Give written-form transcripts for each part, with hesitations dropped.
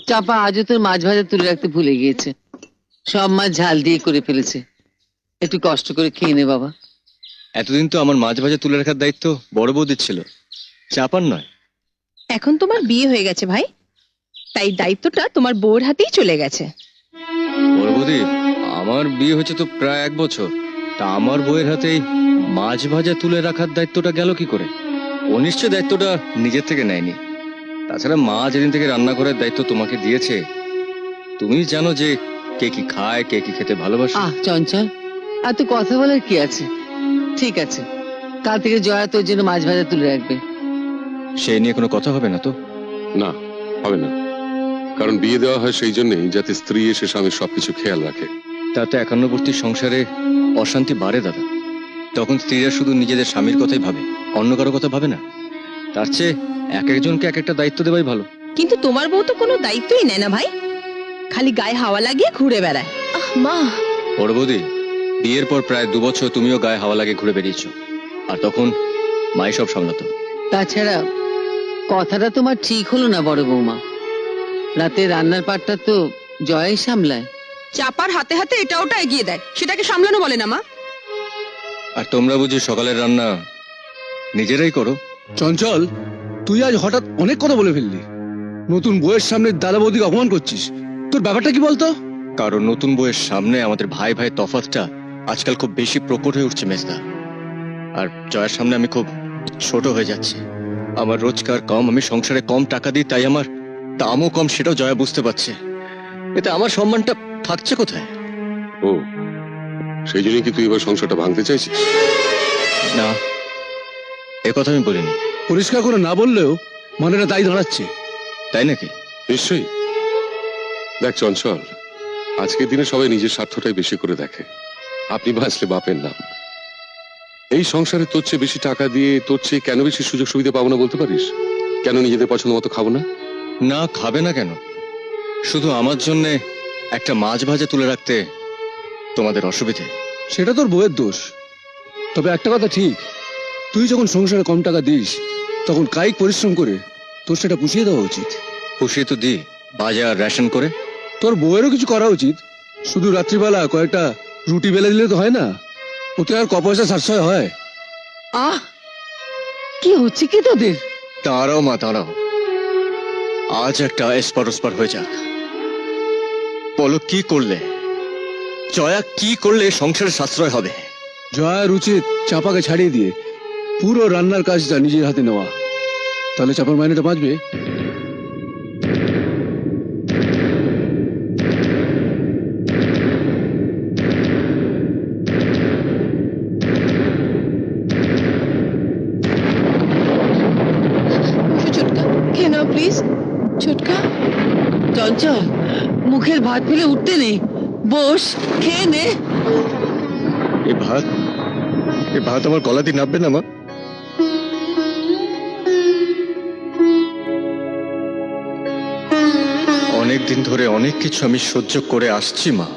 চাপা আজও তোর মাছ ভাজা তুলে রাখতে ভুলে গিয়েছে। সব মাছ ঝাল দিয়ে করে ফেলেছে। একটু কষ্ট করে খেয়ে নে বাবা। এতদিন তো আমার মাছ ভাজা তুলে রাখার দায়িত্ব বড় বৌদির ছিল, চাপার নয়। এখন তোমার বিয়ে হয়ে গেছে ভাই, তাই দায়িত্বটা তোমার বউর হাতেই চলে গেছে। বড় বৌদি, আমার বিয়ে হয়েছে তো প্রায় 1 বছর, তা আমার বউয়ের হাতেই মাছ ভাজা তুলে রাখার দায়িত্বটা গেল কি করে? ও নিশ্চয় দায়িত্বটা নিজের থেকে নেয়নি। তাছাড়া মা যেদিন থেকে রান্না করার দায়িত্ব তোমাকে দিয়েছে, তুমি জানো যে কে কি খায়, কে কি খেতে ভালোবাসে। চঞ্চল, আর তো কথা বলার কি আছে? ঠিক আছে, কাল থেকে জয়া তোর জন্য মাছ ভাজা তুলে রাখবে। সে নিয়ে কোনো কথা হবে না তো? না, হবে না। কারণ বিয়ে দেওয়া হয় সেই জন্যই যাতে স্ত্রী এসে স্বামীর সবকিছু খেয়াল রাখে। তাতে একান্নবর্তী সংসারে অশান্তি বাড়ে দাদা। তখন স্ত্রীরা শুধু নিজেদের স্বামীর কথাই ভাবে, অন্য কারো কথা ভাবে না। তার চেয়ে এক একজনকে এক একটা দায়িত্ব দেওয়াই ভালো। কিন্তু তোমার বউ তো কোনো দায়িত্বই নেয় না ভাই, খালি গায়ে হাওয়া লাগিয়ে ঘুরে বেড়ায়। মা, বড় বৌদি, বিয়ের পর প্রায় 2 বছর তুমিও গায়ে হাওয়া লাগে ঘুরে বেরিয়েছো, আর তখন মাই সব সামলাতো। তাছাড়া কথাটা তোমার ঠিক হলো না বড় বৌমা। রাতে রান্নার পাটটা তো জয়াই সামলায়। চাপার হাতে হাতে এটা ওটা এগিয়ে দেয়, সেটাকে সামলানো বলে না মা। আর তোমরা বুঝি সকালের রান্না নিজেরাই করো? চঞ্চল, তুই আজ হঠাৎ অনেক কথা বলে ফেললি। নতুন বউয়ের সামনে দাদা বৌদিকে অপমান করছিস। তোর ব্যাপারটা কি বলতো? কারণ নতুন বউয়ের সামনে আমাদের ভাই ভাই তফাৎটা আজকাল খুব বেশি প্রকট হয়ে উঠছে মেজদা। আর জয়ের সামনে আমি খুব ছোট হয়ে যাচ্ছি। আমার রোজগার কম, আমি সংসারে কম টাকা দিই, তাই আমার দামও কম, সেটাও জয়া বুঝতে পারছে। এতে আমার সম্মানটা থাকছে কোথায়? ও, সেই জন্যই কি তুই এবার সংসারটা ভাঙতে চাইছিস? না, এ কথা আমি বলিনি। পরিষ্কার করে না বললেও মনেটা তাই দাঁড়াচ্ছে। তাই নাকি? নিশ্চয়ই। দেখ চঞ্চল, আজকের দিনে সবাই নিজের স্বার্থটাই বেশি করে দেখে। আপনি বাঁচলে বাপের নাম। এই সংসারে তোর চেয়ে বেশি টাকা দিয়ে তোর চেয়ে কেন বেশি সুযোগ সুবিধা পাবো না বলতে পারিস? কেন নিজেদের পছন্দ মতো খাবো না? না, খাবে না কেন? শুধু আমার জন্য একটা মাছ ভাজা তুলে রাখতে তোমাদের অসুবিধে? সেটা তোর বউয়ের দোষ। তবে একটা কথা ঠিক, তুই যখন সংসারে কম টাকা দিস তখন কায়িক পরিশ্রম করে তোর সেটা পুষিয়ে দেওয়া উচিত। খুশি তো দি, বাজার রেশন করে। তোর বউয়েরও কিছু করা উচিত। শুধু রাত্রিবেলা কয়েকটা রুটি বেলে দিলে তো হয় না, ওতে আর ক পয়সা সাশ্রয় হয়। কি হচ্ছে কি তোদের? দাঁড়াও মা, দাঁড়াও। আজ একটা এসপার ওসপার হয়ে যাক। বলো, কি করলে, জয়া কি করলে সংসারে সাশ্রয় হবে? জয়ার উচিত চাপাকে ছাড়িয়ে দিয়ে পুরো রান্নার কাজটা নিজের হাতে নেওয়া, তাহলে চাপার মাইনেটা বাঁচবে। ছোটকা খেয়ে নাও প্লিজ। ছোটকা, চঞ্চল, মুখের ভাত ফেলে উঠতে নেই, বস খেয়ে নে। এ ভাত আমার গলা দিয়ে নামবে না মা? অনেকদিন ধরে অনেক কিছু আমি সহ্য করে আসছি মা,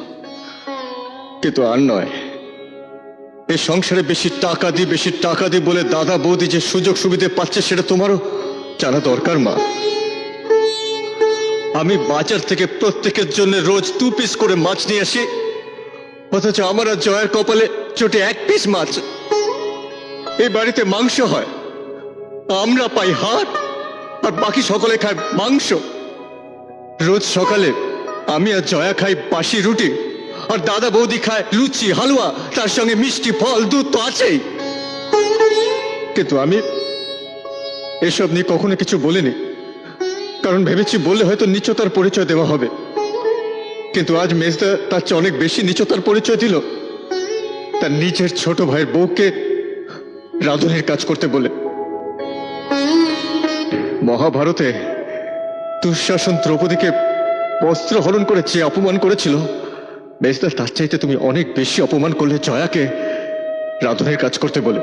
কিন্তু আর নয়। এই সংসারে বেশি টাকা দিই বলে দাদা বৌদি যে সুযোগ সুবিধে পাচ্ছে সেটা তোমারও জানা দরকার মা। আমি বাজার থেকে প্রত্যেকের জন্য রোজ 2 পিস করে মাছ নিয়ে আসি, অথচ আমার আর জয়ের কপালে চোটে 1 পিস মাছ। এই বাড়িতে মাংস হয়, আমরা পাই হাড়, আর বাকি সকলে খায় মাংস। রোজ সকালে আমি আর জয়া খাই বাসি রুটি, আর দাদা বৌদি খায় লুচি হালুয়া, তার সঙ্গে মিষ্টি ফল দুধ তো আছেই। কিন্তু আমি এসব নিয়ে কখনো কিছু বলিনি, কারণ ভেবেছি বললে হয়তো নীচতার পরিচয় দেওয়া হবে। কিন্তু আজ মেজদা তার চেয়ে অনেক বেশি নীচতার পরিচয় দিল, তার নিজের ছোট ভাইয়ের বউকে রাঁধুনির কাজ করতে বলে। মহাভারতে দুঃশাসন দ্রৌপদীকে বস্ত্র হরণ করে যে অপমান করেছিল, মেজদা তার চাইতে তুমি অনেক বেশি অপমান করলে জয়াকে রাঁধুনির কাজ করতে বলে।